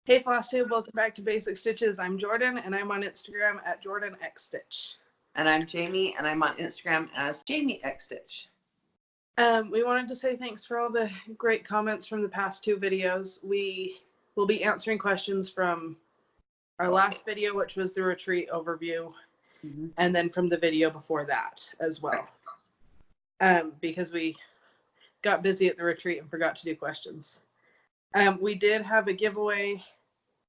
Hey Flosstube, welcome back to Basic Stitches. I'm Jorden and I'm on Instagram at JordanXStitch. And I'm Jami and I'm on Instagram as JamiXStitch. We wanted to say thanks for all the great comments from the past two videos. We will be answering questions from our last video, which was the retreat overview, and then from the video before that as well. Because we got busy at the retreat and forgot to do questions. We did have a giveaway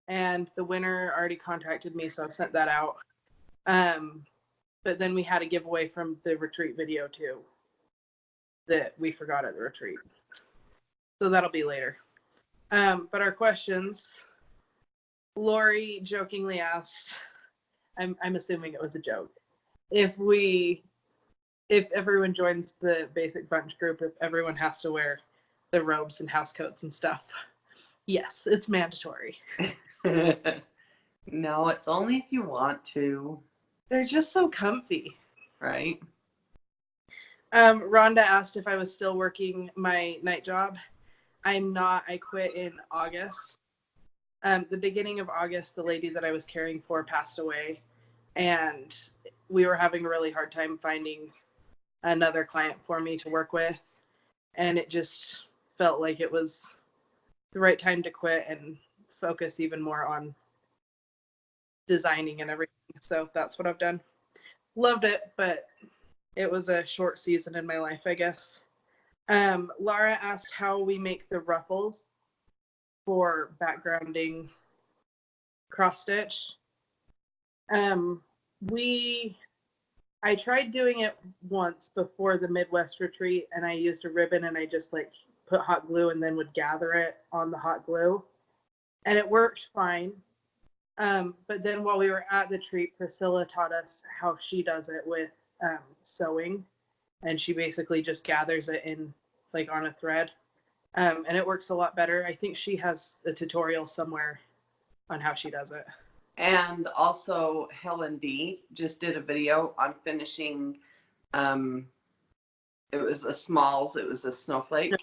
and the winner already contacted me, so I've sent that out. But then we had a giveaway from the retreat video too that we forgot at the retreat. So that'll be later. But our questions, Lori jokingly asked, I'm assuming it was a joke, if everyone joins the basic brunch group, if everyone has to wear the robes and house coats and stuff. Yes, it's mandatory. No, it's only if you want to. They're just so comfy. Right? Rhonda asked if I was still working my night job. I'm not. I quit in August. The beginning of August, the lady that I was caring for passed away, and we were having a really hard time finding another client for me to work with, and it just felt like it was the right time to quit and focus even more on designing and everything. So that's what I've done. Loved it, but it was a short season in my life, I guess. Laura asked how we make the ruffles for backgrounding cross stitch. I tried doing it once before the Midwest retreat, and I used a ribbon and I just like put hot glue and then would gather it on the hot glue, and it worked fine. But then while we were at the retreat, Priscilla taught us how she does it with sewing, and she basically just gathers it in like on a thread, and it works a lot better. I think she has a tutorial somewhere on how she does it. And also Helen D just did a video on finishing, it was a smalls, it was a snowflake,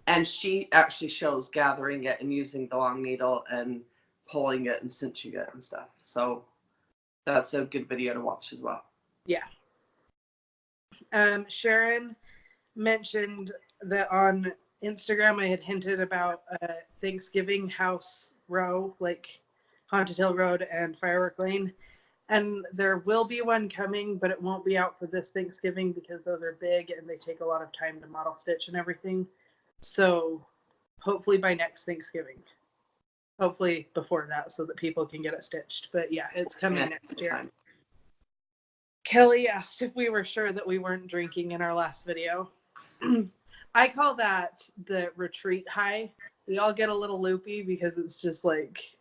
and she actually shows gathering it and using the long needle and pulling it and cinching it and stuff. So that's a good video to watch as well. Yeah. Sharon mentioned that on Instagram I had hinted about a Thanksgiving house row, like Haunted Hill Road and Firework Lane, and there will be one coming, but it won't be out for this Thanksgiving because those are big and they take a lot of time to model stitch and everything. So hopefully by next Thanksgiving. Hopefully before that so that people can get it stitched. But yeah, it's coming next year. Kelly asked if we were sure that we weren't drinking in our last video. I call that the retreat high. We all get a little loopy because it's just like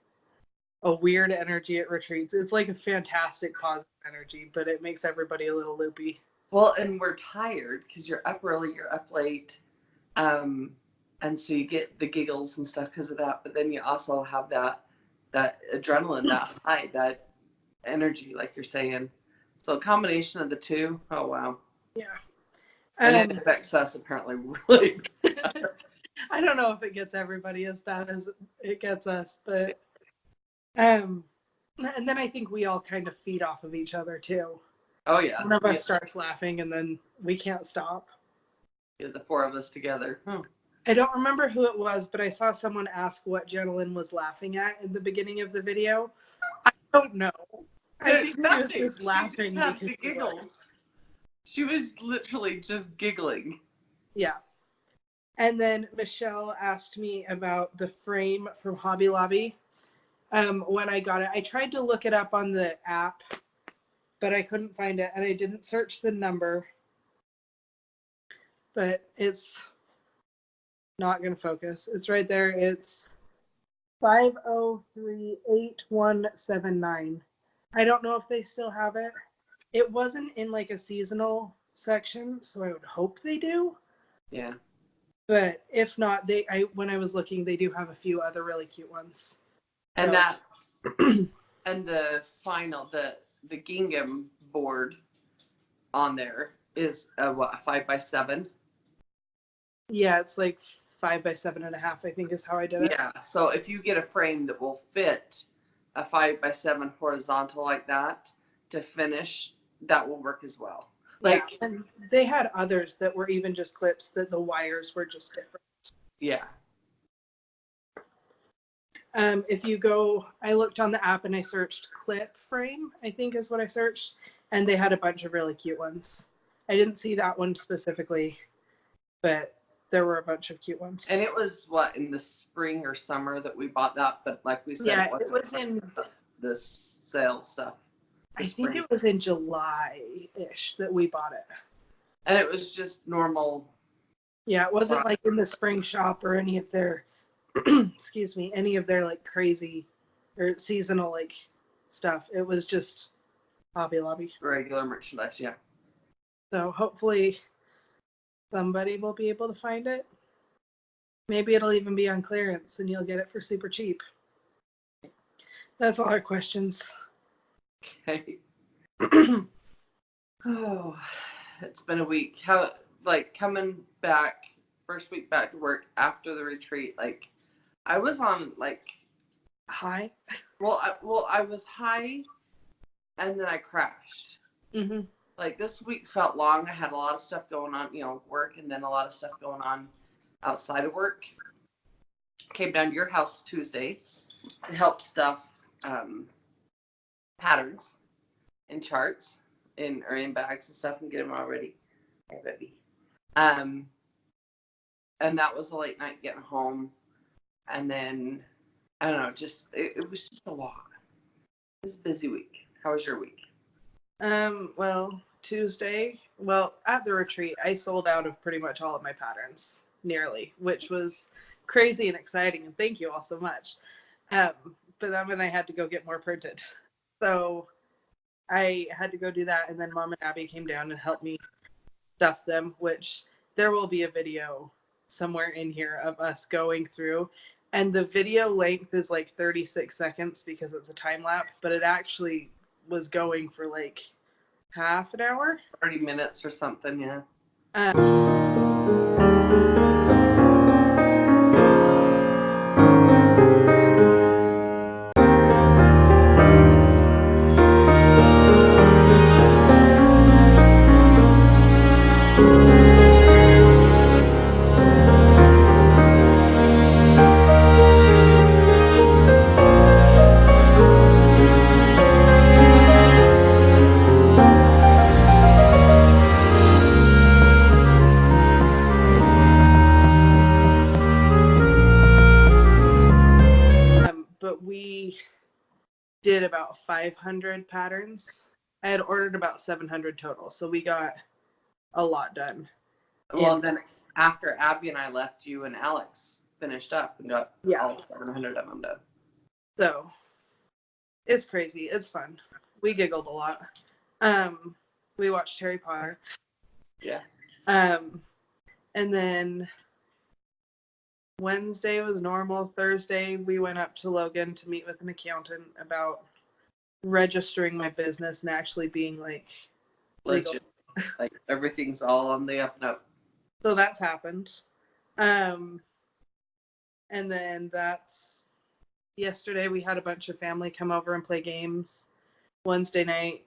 a weird energy at retreats. It's like a fantastic positive energy, but it makes everybody a little loopy. Well, and we're tired because you're up early, you're up late. And so you get the giggles and stuff because of that, but then you also have that adrenaline, that high, that energy, like you're saying. So a combination of the two. Oh wow. Yeah. And it affects us apparently really bad. I don't know if it gets everybody as bad as it gets us, but and then I think we all kind of feed off of each other too. Oh yeah. One of us starts laughing and then we can't stop. Yeah, the four of us together. I don't remember who it was, but I saw someone ask what Janalyn was laughing at in the beginning of the video. I don't know. I think she was just laughing because the giggles. She was literally just giggling. Yeah. And then Michelle asked me about the frame from Hobby Lobby. When I got it, I tried to look it up on the app, but I couldn't find it, and I didn't search the number. But it's not going to focus. It's right there. It's 5038179. I don't know if they still have it. It wasn't in like a seasonal section, so I would hope they do. Yeah. But if not, when I was looking, they do have a few other really cute ones. And that and the final, the gingham board on there is a 5x7. Yeah, it's like 5 by 7.5, I think is how I did it. Yeah. So if you get a frame that will fit a 5 by 7 horizontal like that to finish, that will work as well. Like, yeah, and they had others that were even just clips that the wires were just different. yeah. If you go, I looked on the app and I searched clip frame, I think is what I searched, and they had a bunch of really cute ones. I didn't see that one specifically, but there were a bunch of cute ones. And it was what, in the spring or summer that we bought that, but like we said, Yeah, it was in the sale stuff. I think it was in July-ish that we bought it. And it was just normal. Yeah, it wasn't like in the spring shop or any of their excuse me, any of their like crazy or seasonal like stuff. It was just Hobby Lobby. Regular merchandise, yeah. So hopefully somebody will be able to find it. Maybe it'll even be on clearance and you'll get it for super cheap. That's all our questions. Okay. Oh, it's been a week. How, like, coming back, first week back to work after the retreat, like, I was on, like, Hi. well, I was high, and then I crashed. Mm-hmm. Like, this week felt long. I had a lot of stuff going on, work, and then a lot of stuff going on outside of work. Came down to your house Tuesday to help stuff patterns in charts in bags and stuff and get them all ready. Hey, baby. And that was a late night getting home. And then, I don't know, just, it was just a lot. It was a busy week. How was your week? Well, Tuesday, at the retreat, I sold out of pretty much all of my patterns, nearly, which was crazy and exciting. And thank you all so much. But then when I had to go get more printed. So I had to go do that. And then Mom and Abby came down and helped me stuff them, which there will be a video somewhere in here of us going through. And the video length is like 36 seconds because it's a time lapse, but it actually was going for like half an hour. 30 minutes or something, yeah. But we did about 500 patterns. I had ordered about 700 total, so we got a lot done. Well, then after Abby and I left, you and Alex finished up and got all 700 of them done. So it's crazy. It's fun. We giggled a lot. We watched Harry Potter. Yeah. And then Wednesday was normal. Thursday, we went up to Logan to meet with an accountant about registering my business and actually being like legal. Legit. Like everything's all on the up and up. So that's happened. And then that's yesterday we had a bunch of family come over and play games. Monday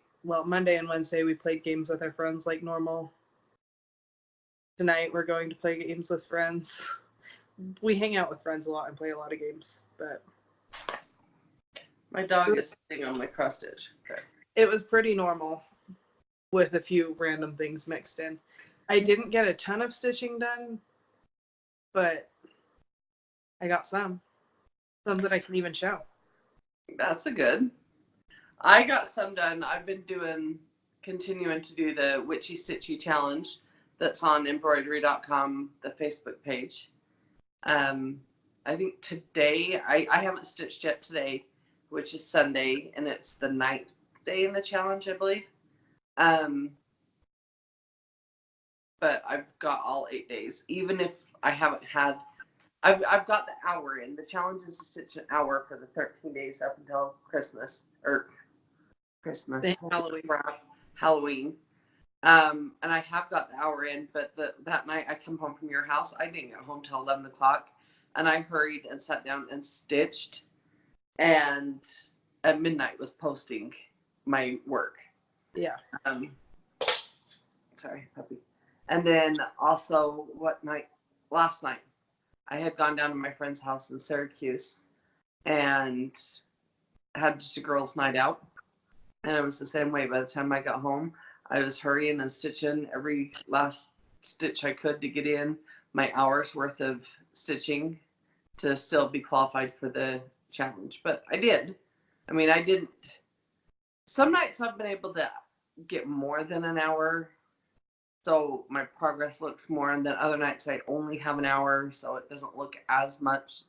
and Wednesday we played games with our friends like normal. Tonight we're going to play games with friends. We hang out with friends a lot and play a lot of games, but my dog is sitting on my cross stitch. Okay. It was pretty normal with a few random things mixed in. I didn't get a ton of stitching done, but I got some that I can even show. That's a good. I got some done. I've been continuing to do the Witchy Stitchy challenge that's on embroidery.com, the Facebook page. I think today, I haven't stitched yet today, which is Sunday, and it's the 9th day in the challenge, I believe. But I've got all 8 days, even if I haven't had, I've got the hour in. The challenge is to stitch an hour for the 13 days up until Christmas. Halloween. And I have got the hour in, but that night I come home from your house, I didn't get home till 11 o'clock. And I hurried and sat down and stitched. And at midnight was posting my work. Yeah. Sorry, puppy. And then also last night, I had gone down to my friend's house in Syracuse and had just a girls' night out. And it was the same way. By the time I got home, I was hurrying and stitching every last stitch I could to get in my hours worth of stitching to still be qualified for the challenge. But I did. I mean, I didn't. Some nights I've been able to get more than an hour, so my progress looks more. And then other nights I only have an hour, so it doesn't look as much.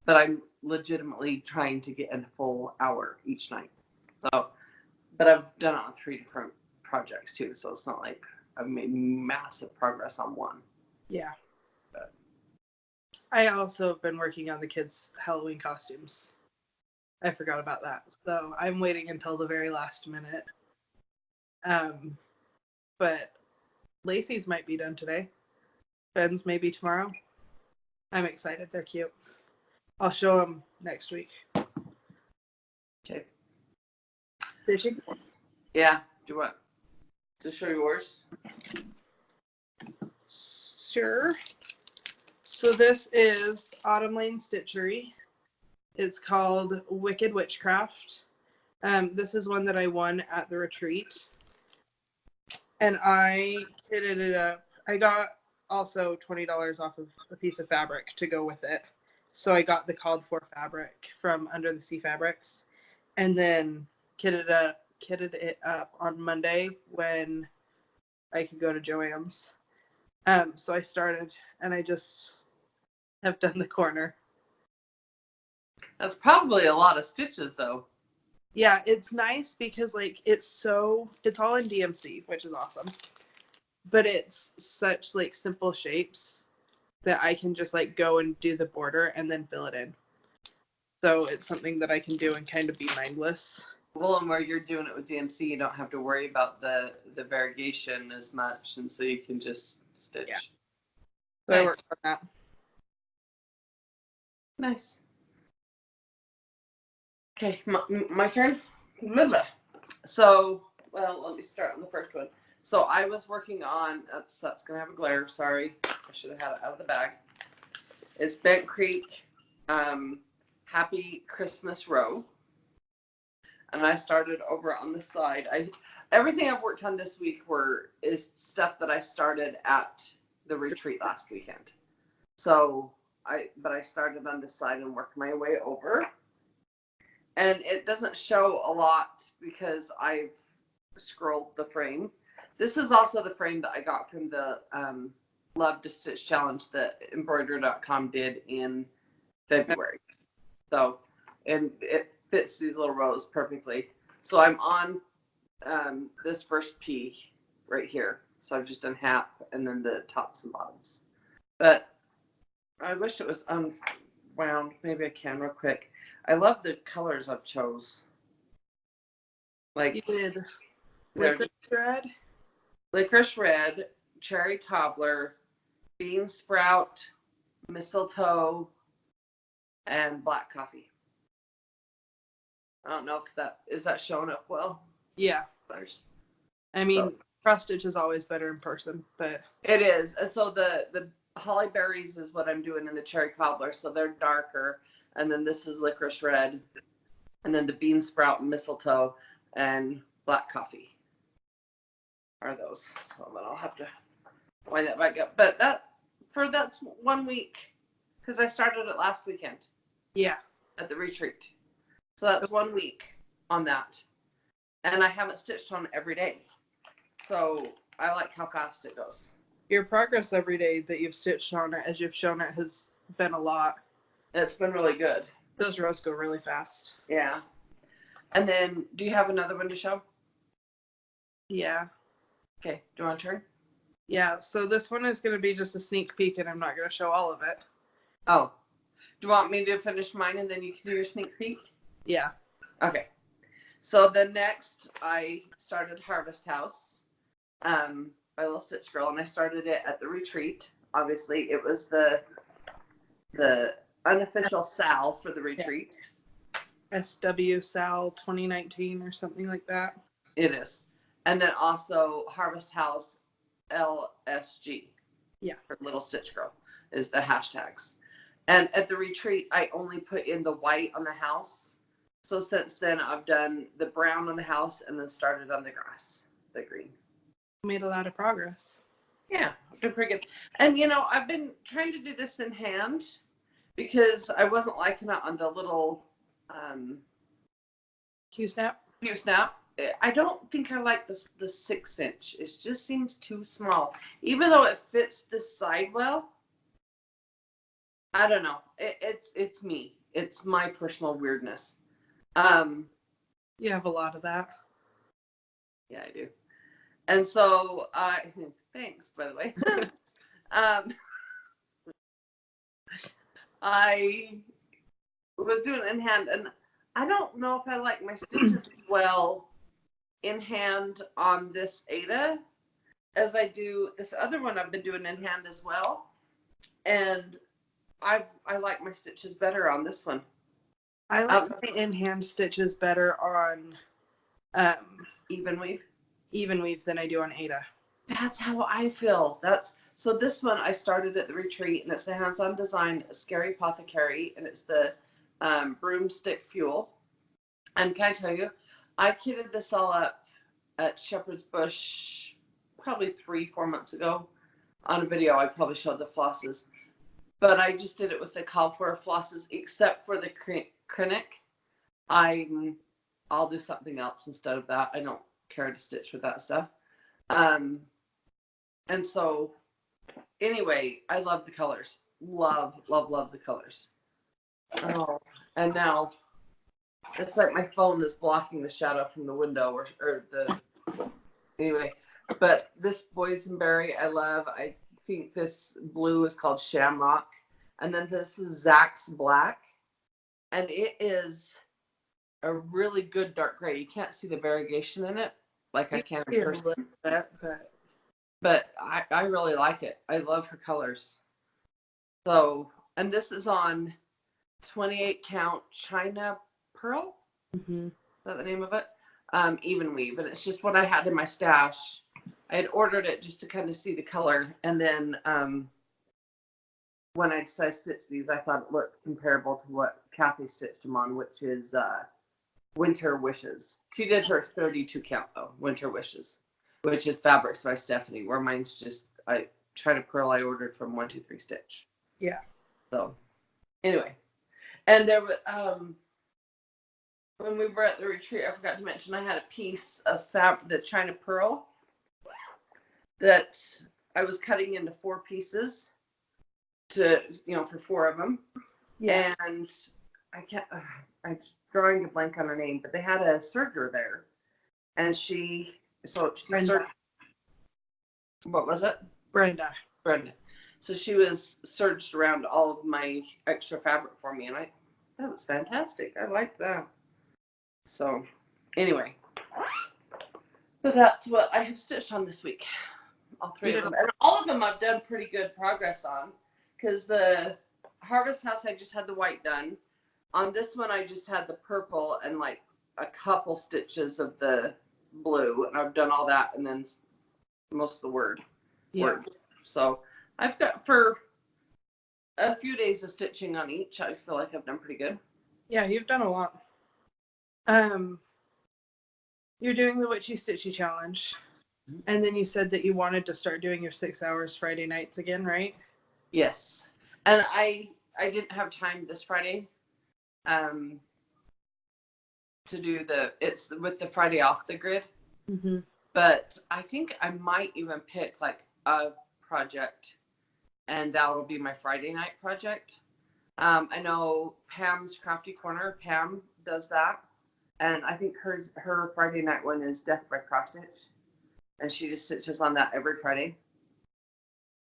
But I'm legitimately trying to get a full hour each night. So, but I've done it on 3 different projects too, so it's not like I've made massive progress on one. Yeah. But I also have been working on the kids' Halloween costumes. I forgot about that. So I'm waiting until the very last minute. But Lacey's might be done today. Ben's maybe tomorrow. I'm excited. They're cute. I'll show them next week. okay. Fishing? Yeah. Do what? To show yours? Sure. So this is Autumn Lane Stitchery. It's called Wicked Witchcraft. This is one that I won at the retreat. And I kitted it up. I got also $20 off of a piece of fabric to go with it. So I got the called for fabric from Under the Sea Fabrics. And then kitted it up on Monday when I could go to Joann's. So I started and I just have done the corner. That's probably a lot of stitches though. Yeah, it's nice because like it's all in DMC, which is awesome. But it's such like simple shapes that I can just like go and do the border and then fill it in. So it's something that I can do and kind of be mindless. Well, and where you're doing it with DMC, you don't have to worry about the variegation as much, and so you can just stitch. Yeah. So I worked on that. Nice. Okay, my turn. So, well, let me start on the first one. So I was working on, that's gonna have a glare, sorry. I should have had it out of the bag. It's Bent Creek Happy Christmas Row. And I started over on the side. Everything I've worked on this week is stuff that I started at the retreat last weekend. So I started on this side and worked my way over. And it doesn't show a lot because I've scrolled the frame. This is also the frame that I got from the Love to Stitch Challenge that embroider.com did in February. So, and it fits these little rows perfectly. So I'm on this first P right here. So I've just done half and then the tops and bottoms. But I wish it was unwound. Maybe I can real quick. I love the colors I've chose. Like You did licorice red, licorice red, cherry cobbler, bean sprout, mistletoe, and black coffee. I don't know if that is showing up well. Yeah. There's, I mean, cross stitch is always better in person, but it is. And so the holly berries is what I'm doing in the cherry cobbler. So they're darker. And then this is licorice red. And then the bean sprout and mistletoe and black coffee are those. So then I'll have to wind that back up. But that's 1 week because I started it last weekend. Yeah. At the retreat. So that's 1 week on that. And I haven't stitched on it every day. So I like how fast it goes. Your progress every day that you've stitched on it, as you've shown it, has been a lot. It's been really good. Those rows go really fast. Yeah. And then, do you have another one to show? Yeah. Okay. Do you want to turn? Yeah. So this one is going to be just a sneak peek, and I'm not going to show all of it. Oh. Do you want me to finish mine and then you can do your sneak peek? Yeah. Okay. So the next, I started Harvest House. by Little Stitch Girl, and I started it at the retreat. Obviously, it was the unofficial Sal for the retreat. SW Sal 2019 or something like that. It is. And then also Harvest House LSG. Yeah. For Little Stitch Girl is the hashtags. And at the retreat, I only put in the white on the house. So since then, I've done the brown on the house and then started on the grass, the green. Made a lot of progress. Yeah, did pretty good. And, you know, I've been trying to do this in hand because I wasn't liking it on the little Q-snap? Q-snap. I don't think I like the 6-inch. It just seems too small. Even though it fits this side well, I don't know. It's me. It's my personal weirdness. You have a lot of that. Yeah, I do. And so thanks, by the way. I was doing in hand, and I don't know if I like my stitches as well in hand on this Ada as I do this other one I've been doing in hand as well. And I like my stitches better on this one. I like my in-hand stitches better on even weave than I do on Ada. That's how I feel. So this one I started at the retreat, and it's the hands-on design Scary Apothecary, and it's the broomstick fuel. And can I tell you, I kitted this all up at Shepherd's Bush probably 3-4 months ago on a video. I probably showed the flosses, but I just did it with the Calfware flosses, except for the Krennic. I'll do something else instead of that. I don't care to stitch with that stuff. And so anyway, I love the colors. Love the colors. Oh, and now it's like my phone is blocking the shadow from the window anyway. But this boysenberry I love. I think this blue is called Shamrock. And then this is Zach's Black. And it is a really good dark gray. You can't see the variegation in it like I can in person. But I really like it. I love her colors. So, and this is on 28 count China Pearl. Mm-hmm. Is that the name of it? Even weave. And it's just what I had in my stash. I had ordered it just to kind of see the color. And then when I decided to stitch these, I thought it looked comparable to what Kathy stitched them on, which is Winter Wishes. She did hers 32 count though, Winter Wishes, which is Fabrics by Stephanie, where mine's just, China Pearl I ordered from 123 Stitch. Yeah. So anyway, and there was, when we were at the retreat, I forgot to mention I had a piece of the China Pearl that I was cutting into 4 pieces to, for 4 of them. Yeah. And I'm drawing a blank on her name, but they had a serger there, and she serged. What was it? Brenda. So she was serged around all of my extra fabric for me, and that was fantastic. I liked that. So anyway, but that's what I have stitched on this week. All 3 of them, and all of them I've done pretty good progress on, because the Harvest House I just had the white done. On this one I just had the purple and like a couple stitches of the blue, and I've done all that, and then most of the word. So I've got for a few days of stitching on each. I feel like I've done pretty good. Yeah, you've done a lot. You're doing the Witchy Stitchy challenge, and then you said that you wanted to start doing your 6 hours Friday nights again, right? Yes, and I didn't have time this Friday to do it's with the Friday off the grid. Mm-hmm. But I think I might even pick like a project, and that will be my Friday night project. I know Pam's Crafty Corner, Pam does that, and I think her Friday night one is Death by Cross Stitch, and she just stitches on that every Friday,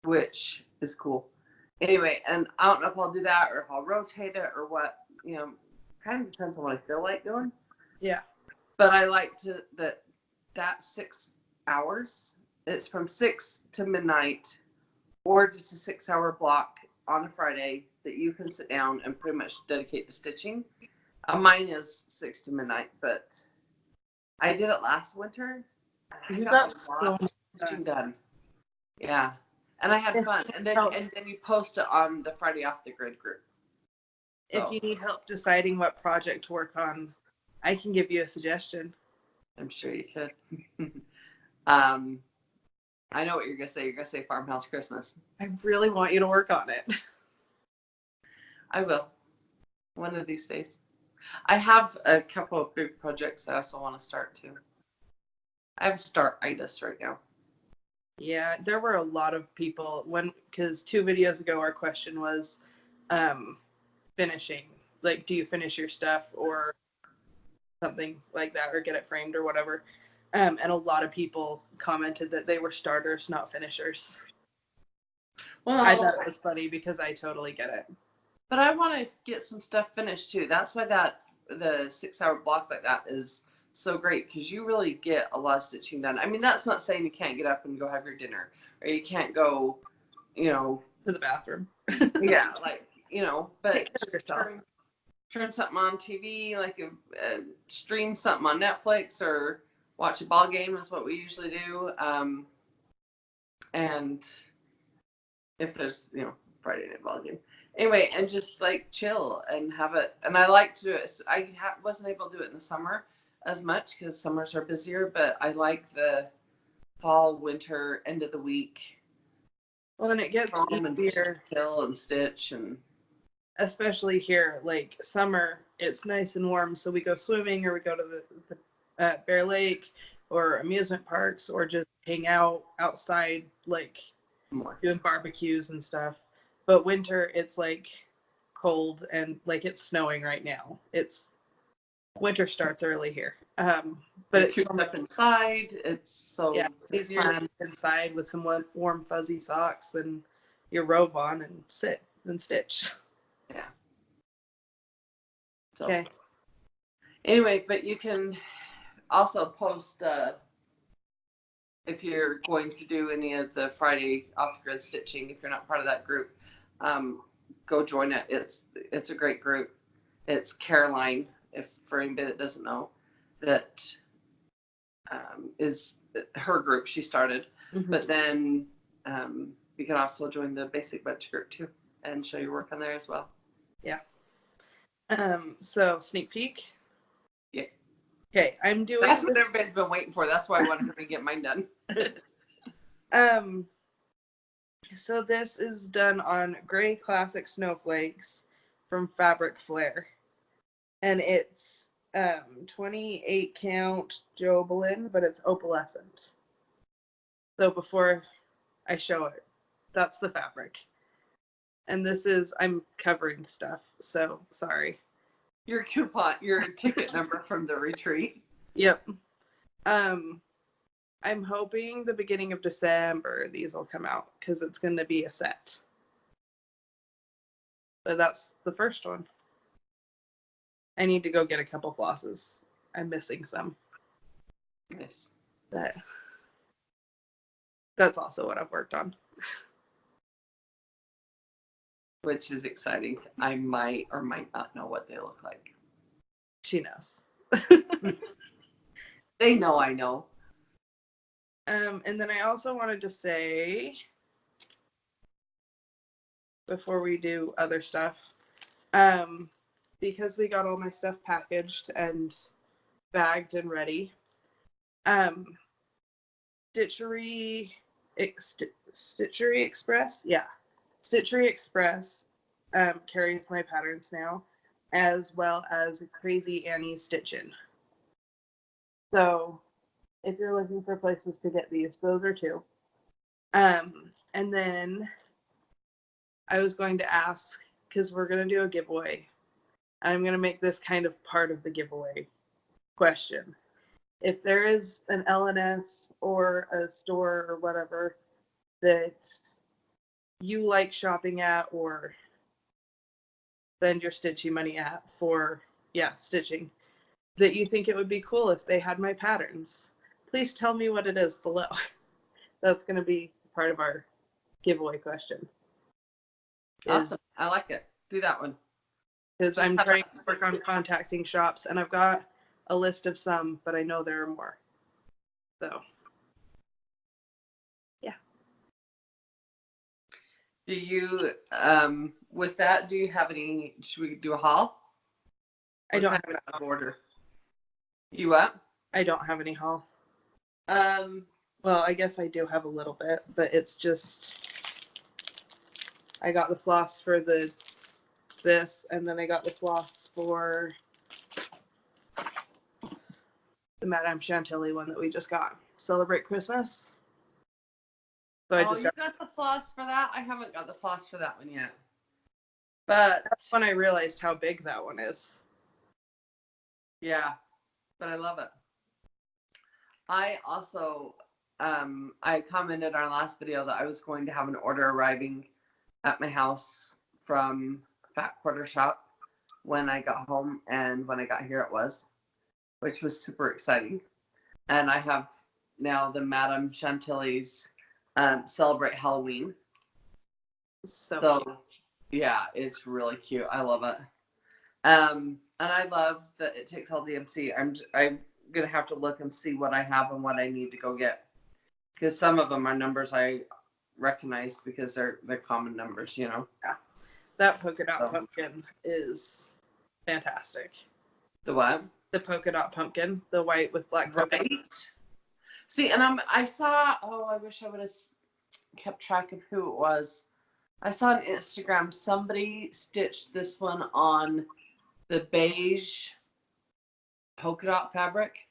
which is cool. Anyway, and I don't know if I'll do that or if I'll rotate it or what, kind of depends on what I feel like doing. Yeah. But I like that 6 hours it's from 6 to midnight, or just a 6-hour block on a Friday that you can sit down and pretty much dedicate to stitching. Mine is 6 to midnight, but I did it last winter. And I got a lot of stitching done. Yeah, and I had fun. And then you post it on the Friday Off the Grid group. So, if you need help deciding what project to work on, I can give you a suggestion. I'm sure you could. I know what you're gonna say. You're gonna say Farmhouse Christmas. I really want you to work on it. I will. One of these days. I have a couple of big projects I also want to start too. I have start-itis right now. Yeah, there were a lot of people because 2 videos ago our question was finishing. Like, do you finish your stuff or something like that, or get it framed or whatever? And a lot of people commented that they were starters, not finishers. Well, I thought it was funny because I totally get it. But I want to get some stuff finished too. That's why the 6-hour block like that is so great, because you really get a lot of stitching done. I mean, that's not saying you can't get up and go have your dinner, or you can't go, to the bathroom. Yeah, like, but just turn something on TV, like stream something on Netflix, or watch a ball game is what we usually do. And if there's, Friday night ball game. Anyway, and just like chill and have it. And I like to do it. I wasn't able to do it in the summer as much because summers are busier, but I like the fall, winter, end of the week. Well, and it gets easier. Chill and stitch, and especially here, like summer, it's nice and warm, so we go swimming or we go to the Bear Lake or amusement parks, or just hang out outside, like doing barbecues and stuff. But winter, it's like cold and like it's snowing right now. Winter starts early here. But it's so up inside. It's so easier to sit inside with some warm fuzzy socks and your robe on and sit and stitch. Yeah. So, okay. Anyway, but you can also post if you're going to do any of the Friday Off the Grid stitching. If you're not part of that group, go join it. It's a great group. It's Caroline, if for anybody that doesn't know, that is her group she started. Mm-hmm. But then you can also join the Basic Budget group too and show your work on there as well. Yeah. So sneak peek. Yeah. Okay, I'm doing. That's what everybody's been waiting for. That's why I wanted to get mine done. So this is done on gray classic snowflakes from Fabric Flare, and it's 28 count Jorden, but it's opalescent. So before I show it, that's the fabric, and this is I'm covering stuff. So sorry. Your ticket number from the retreat. Yep. I'm hoping the beginning of December these will come out because it's going to be a set. But that's the first one. I need to go get a couple flosses. I'm missing some. Nice. That's also what I've worked on. Which is exciting. I might or might not know what they look like. She knows. They know I know. And then I also wanted to say, before we do other stuff, because we got all my stuff packaged and bagged and ready, Stitchery Express, Stitchery Express carries my patterns now, as well as Crazy Annie's Stitchin'. So if you're looking for places to get these, those are 2. And then I was going to ask, because we're going to do a giveaway, and I'm going to make this kind of part of the giveaway question. If there is an LNS or a store or whatever that you like shopping at or spend your stitchy money at for, stitching, that you think it would be cool if they had my patterns, please tell me what it is below. That's going to be part of our giveaway question. Awesome. I like it. Do that one. Because I'm trying to work on contacting shops, and I've got a list of some, but I know there are more. So, yeah. Do you, with that, do you have any, should we do a haul? I don't have What any kind of order. You what? I don't have any haul. Well, I guess I do have a little bit, but it's just I got the floss for this, and then I got the floss for the Madame Chantilly one that we just got. Celebrate Christmas. So I just got the floss for that? I haven't got the floss for that one yet. But that's when I realized how big that one is. Yeah, but I love it. I also, I commented on our last video that I was going to have an order arriving at my house from Fat Quarter Shop when I got home, and when I got here it was, which was super exciting. And I have now the Madame Chantilly's Celebrate Halloween. So cute. Yeah, it's really cute. I love it. And I love that it takes all DMC. I'm gonna have to look and see what I have and what I need to go get, because some of them are numbers I recognize because they're common numbers, you know. Yeah, that polka dot pumpkin is fantastic. The what? The polka dot pumpkin, the white with black polka. Right. See, and I saw. Oh, I wish I would have kept track of who it was. I saw on Instagram somebody stitched this one on the beige polka dot fabric,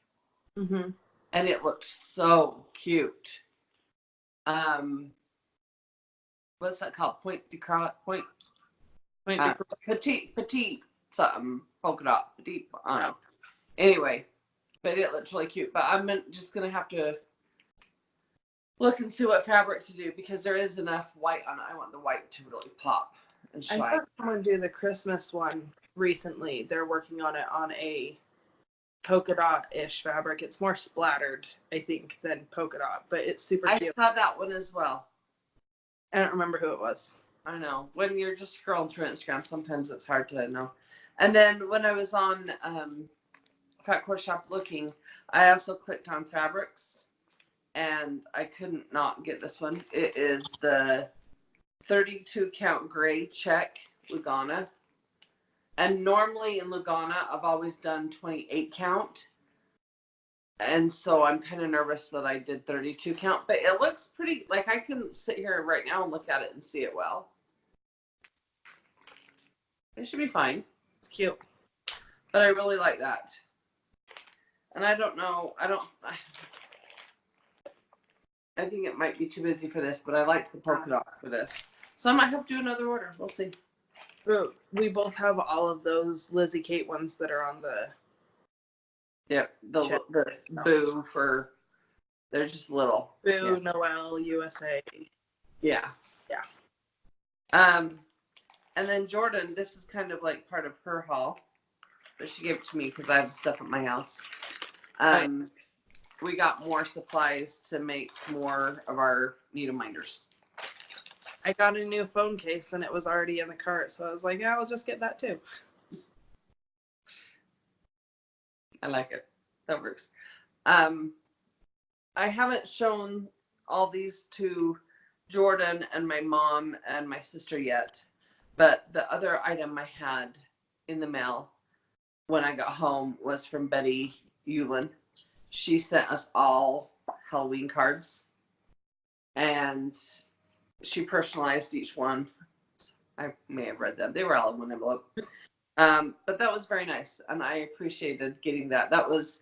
Mm-hmm. and it looked so cute. What's that called? Petite something polka dot petite. I don't know. Anyway, but it looks really cute. But I'm just gonna have to look and see what fabric to do, because there is enough white on it. I want the white to really pop and shine. I saw someone do the Christmas one recently. They're working on it on a polka dot-ish fabric. It's more splattered, I think, than polka dot, but it's super cute. I saw that one as well. I don't remember who it was. I know. When you're just scrolling through Instagram, sometimes it's hard to know. And then when I was on Fat Quarter Shop looking, I also clicked on fabrics, and I couldn't not get this one. It is the 32 count gray check Lugana. And normally in Lugana, I've always done 28 count. And so I'm kind of nervous that I did 32 count, but it looks pretty, like I can sit here right now and look at it and see it well. It should be fine. It's cute. But I really like that. And I don't know, I think it might be too busy for this, but I like the polka dot for this. So I might have to do another order. We'll see. We both have all of those Lizzie Kate ones that are on the... Yep, the Boo for, they're just little. Boo, yeah. Noel, USA. Yeah. Yeah. And then Jorden, this is kind of like part of her haul, but she gave it to me because I have stuff at my house. We got more supplies to make more of our needle minders. I got a new phone case and it was already in the cart, so I was like, yeah, I'll just get that too. I like it. That works. I haven't shown all these to Jorden and my mom and my sister yet, but the other item I had in the mail when I got home was from Betty Eulin. She sent us all Halloween cards, and she personalized each one. I may have read them. They were all in one envelope. But that was very nice, and I appreciated getting that. That was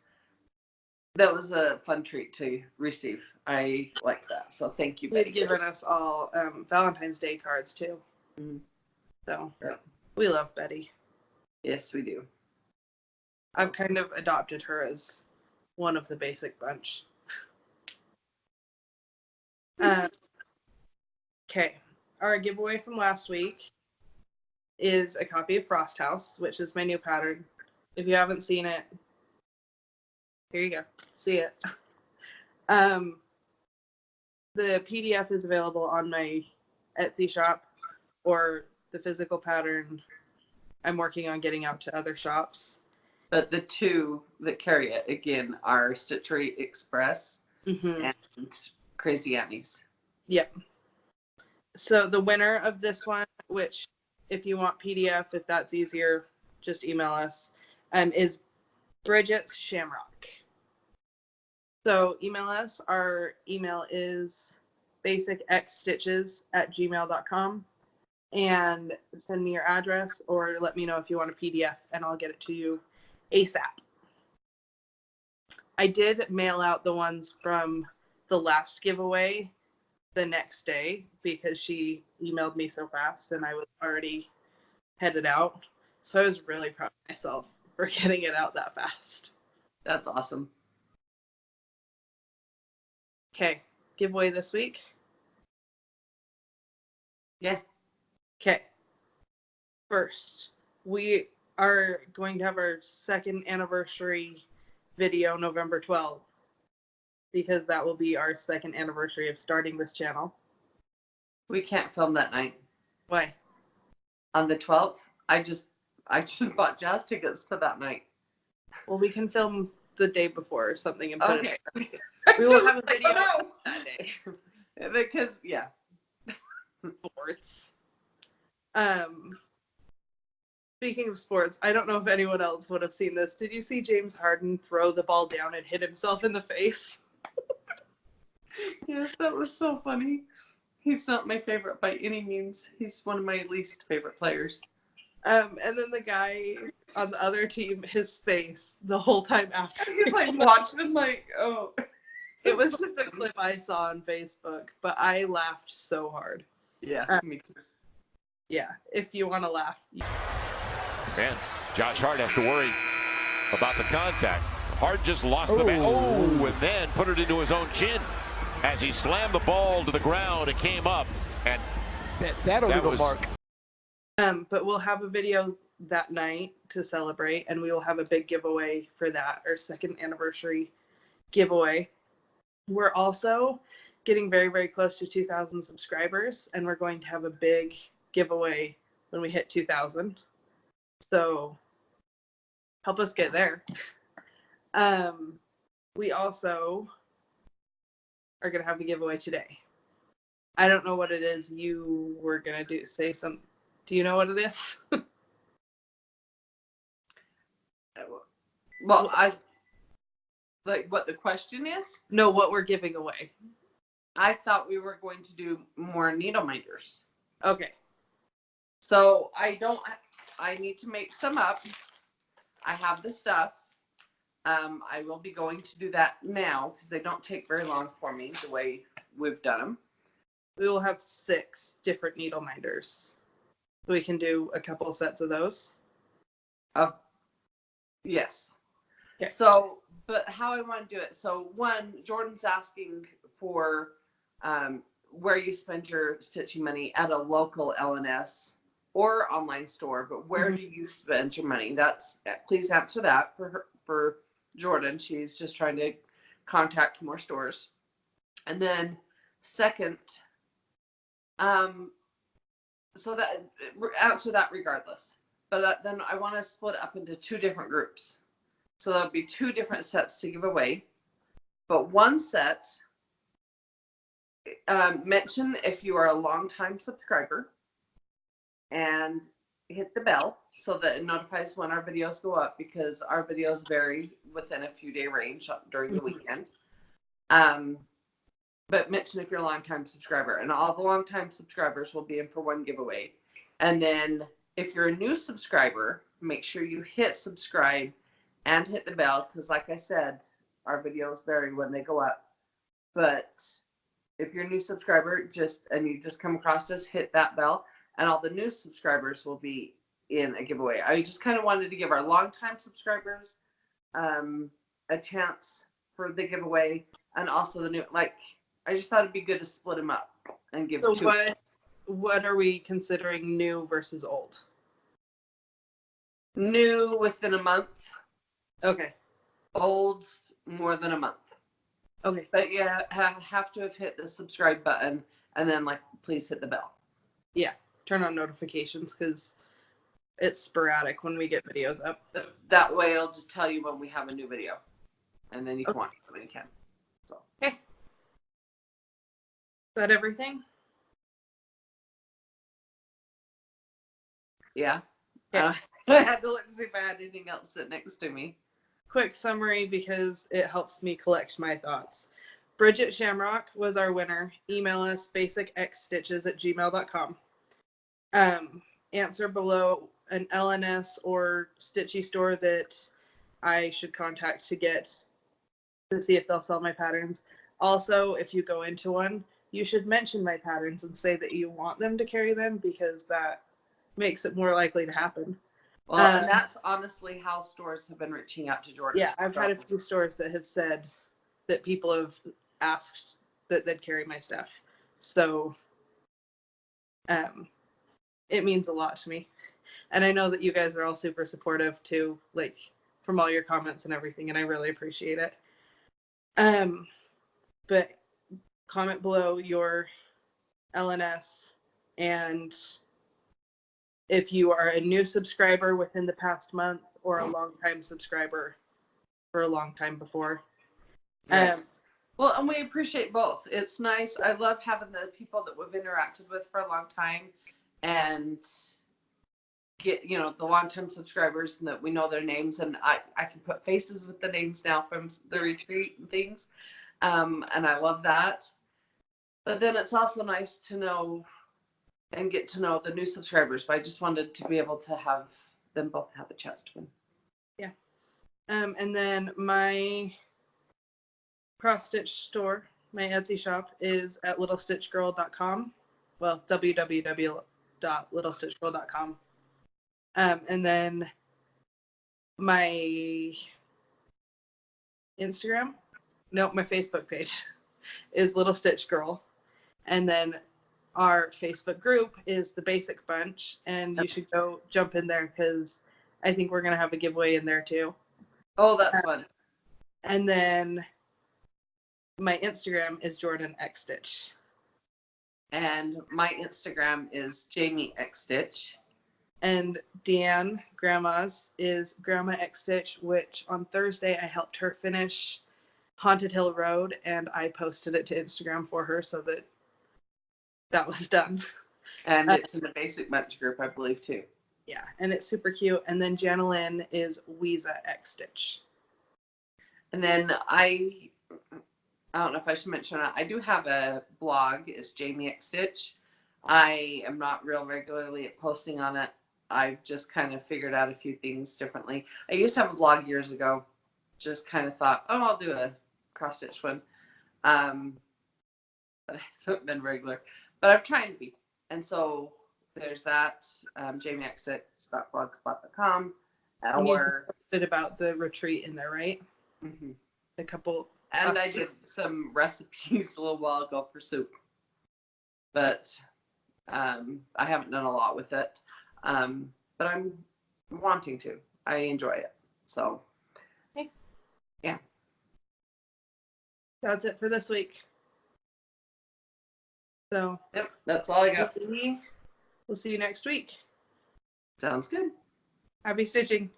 a fun treat to receive. I like that. So thank you, Betty. They've given us all Valentine's Day cards too. Mm-hmm. So yeah. We love Betty. Yes, we do. I've kind of adopted her as one of the basic bunch. Okay. Our giveaway from last week is a copy of Frost House, which is my new pattern. If you haven't seen it, here you go. See it. The PDF is available on my Etsy shop, or the physical pattern I'm working on getting out to other shops. But the two that carry it, again, are Stitchery Express and Crazy Annie's. Yep. So the winner of this one, which if you want PDF, if that's easier, just email us, is Bridget's Shamrock. So email us. Our email is basicxstitches@gmail.com, and send me your address or let me know if you want a PDF and I'll get it to you ASAP. I did mail out the ones from the last giveaway the next day because she emailed me so fast and I was already headed out. So I was really proud of myself for getting it out that fast. That's awesome. Okay, giveaway this week. Yeah. Okay. First, we are going to have our second anniversary video November 12th, because that will be our second anniversary of starting this channel. We can't film that night. Why? On the 12th, I just bought jazz tickets to that night. Well, we can film the day before or something and put Okay. it. We will have a video that day. Because, yeah. Sports. Speaking of sports, I don't know if anyone else would have seen this. Did you see James Harden throw the ball down and hit himself in the face? Yes, that was so funny. He's not my favorite by any means. He's one of my least favorite players. And then the guy on the other team, his face the whole time after. He's like watching him like, oh. It was just a clip I saw on Facebook, but I laughed so hard. Yeah, me too. Yeah, if you want to laugh. Man, Josh Hart has to worry about the contact. Hart just lost the bat. Oh, and then put it into his own chin. As he slammed the ball to the ground, it came up. And that'll leave a mark. But we'll have a video that night to celebrate, and we will have a big giveaway for that, our second anniversary giveaway. We're also getting very, very close to 2,000 subscribers, and we're going to have a big giveaway when we hit 2,000. So help us get there. We also are going to have a giveaway today. I don't know what it is you were going to do. Say some. Do you know what it is? Well, like what the question is? No, what we're giving away. I thought we were going to do more needle minders. Okay. So I need to make some up. I have the stuff. I will be going to do that now because they don't take very long for me the way we've done them. We will have 6 different needle minders. So we can do a couple of sets of those. Yes. Okay. So, but how I want to do it. So one, Jordan's asking for where you spend your stitching money at a local LNS or online store, but where do you spend your money? Please answer that for Jorden. She's just trying to contact more stores. And then second, so that answer that regardless. But then I want to split up into 2 different groups. So there'll be 2 different sets to give away. But one set, mention if you are a longtime subscriber and hit the bell so that it notifies when our videos go up, because our videos vary within a few day range during the weekend. But mention if you're a longtime subscriber, and all the longtime subscribers will be in for one giveaway. And then if you're a new subscriber, make sure you hit subscribe and hit the bell, because like I said, our videos vary when they go up. But if you're a new subscriber, and you just come across us, hit that bell, and all the new subscribers will be in a giveaway. I just kind of wanted to give our longtime subscribers a chance for the giveaway, and also the new, I just thought it'd be good to split them up and give 2. What are we considering new versus old? New within a month. Okay. Old more than a month. Okay. But yeah, have to have hit the subscribe button, and then like please hit the bell. Yeah. Turn on notifications because it's sporadic when we get videos up. That way it'll just tell you when we have a new video, and then you can watch it when you can. So Okay. Is that everything? yeah. Okay. I had to look to see if I had anything else sit next to me. Quick summary because it helps me collect my thoughts. Bridget Shamrock was our winner. Email us basicxstitches@gmail.com. Answer below an LNS or Stitchy store that I should contact to see if they'll sell my patterns. Also, if you go into one, you should mention my patterns and say that you want them to carry them because that makes it more likely to happen. Well, and that's honestly how stores have been reaching out to Jorden. Yeah, I've had a few stores that have said that people have asked that they'd carry my stuff. So it means a lot to me. And I know that you guys are all super supportive too, like from all your comments and everything, and I really appreciate it. But comment below your LNS, and if you are a new subscriber within the past month or a long-time subscriber for a long time before. Right. Well, and we appreciate both. It's nice. I love having the people that we've interacted with for a long time and get, the long-time subscribers and that we know their names, and I can put faces with the names now from the retreat and things. And I love that. But then it's also nice to know and get to know the new subscribers. But I just wanted to be able to have them both have a chance to win. Yeah. And then my cross stitch store, my Etsy shop, is at littlestitchgirl.com. Well, www.littlestitchgirl.com. And then my my Facebook page is Little Stitch Girl. And then our Facebook group is the Basic Bunch, and you should go jump in there because I think we're going to have a giveaway in there too. Oh, that's fun. And then my Instagram is Jorden X Stitch. And my Instagram is Jami X Stitch. And DeAnn, Grandma's, is Grandma X Stitch, which on Thursday I helped her finish Haunted Hill Road, and I posted it to Instagram for her so that was done. And it's in the Basic Bunch group, I believe, too. Yeah, and it's super cute. And then Janalyn is Weeza X Stitch. And then I don't know if I should mention it. I do have a blog. It's Jami X Stitch. I am not real regularly at posting on it. I've just kind of figured out a few things differently. I used to have a blog years ago. Just kind of thought, oh, I'll do a cross stitch one. But I haven't been regular. But I'm trying to be. And so there's that. JamiXstitch.blogspot.com. And you posted about the retreat in there, right? Mm-hmm. A couple. And I did some recipes a little while ago for soup. But I haven't done a lot with it. But I'm wanting to. I enjoy it. So, okay. Yeah. That's it for this week. So, yep, that's all I got. We'll see you next week. Sounds good. Happy stitching.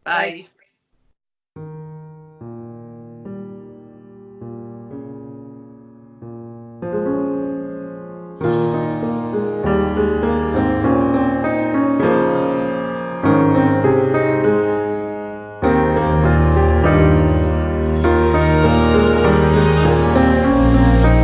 Bye. Bye.